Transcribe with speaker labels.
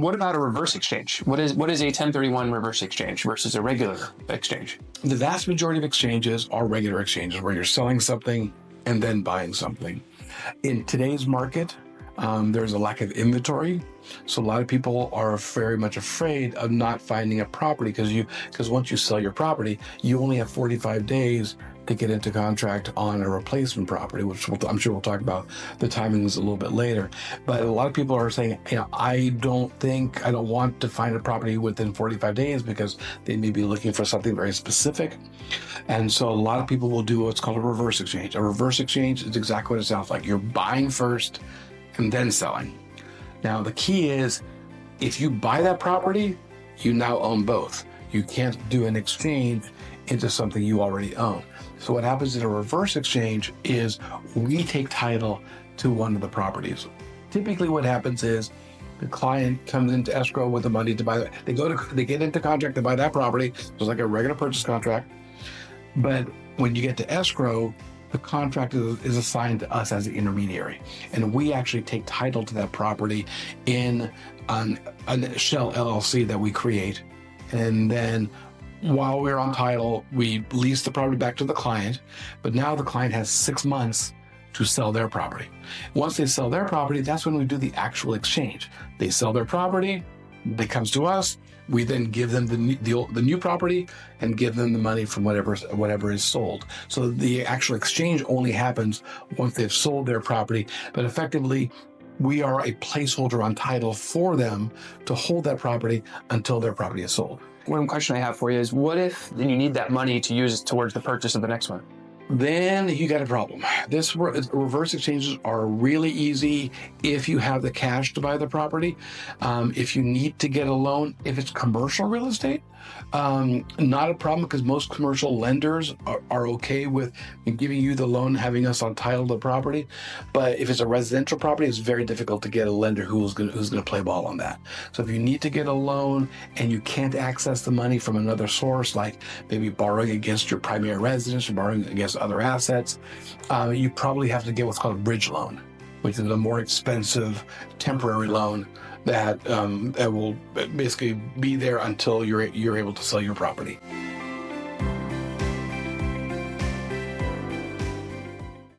Speaker 1: What about a reverse exchange? What is a 1031 reverse exchange versus a regular exchange?
Speaker 2: The vast majority of exchanges are regular exchanges where you're selling something and then buying something. In today's market, there's a lack of inventory. So a lot of people are very much afraid of not finding a property because once you sell your property, you only have 45 days to get into contract on a replacement property, which I'm sure we'll talk about the timings a little bit later. But a lot of people are saying, I don't want to find a property within 45 days because they may be looking for something very specific. And so a lot of people will do what's called a reverse exchange. A reverse exchange is exactly what it sounds like. You're buying first and then selling. Now, the key is if you buy that property, you now own both. You can't do an exchange into something you already own. So what happens in a reverse exchange is we take title to one of the properties. Typically what happens is the client comes into escrow with the money to buy it. They get into contract to buy that property, just like a regular purchase contract. But when you get to escrow, the contract is assigned to us as the intermediary. And we actually take title to that property in a shell LLC that we create. And then while we're on title, we lease the property back to the client, but now the client has 6 months to sell their property. Once they sell their property, that's when we do the actual exchange. They sell their property, it comes to us, we then give them the new property and give them the money from whatever is sold. So the actual exchange only happens once they've sold their property, but effectively, we are a placeholder on title for them to hold that property until their property is sold.
Speaker 1: One question I have for you is, what if then you need that money to use towards the purchase of the next one?
Speaker 2: Then you got a problem. Reverse exchanges are really easy if you have the cash to buy the property. If you need to get a loan, if it's commercial real estate, not a problem because most commercial lenders are okay with giving you the loan, having us on title of the property. But if it's a residential property, it's very difficult to get a lender who's going to play ball on that. So if you need to get a loan and you can't access the money from another source, like maybe borrowing against your primary residence or borrowing against other assets, you probably have to get what's called a bridge loan, which is a more expensive temporary loan that will basically be there until you're able to sell your property.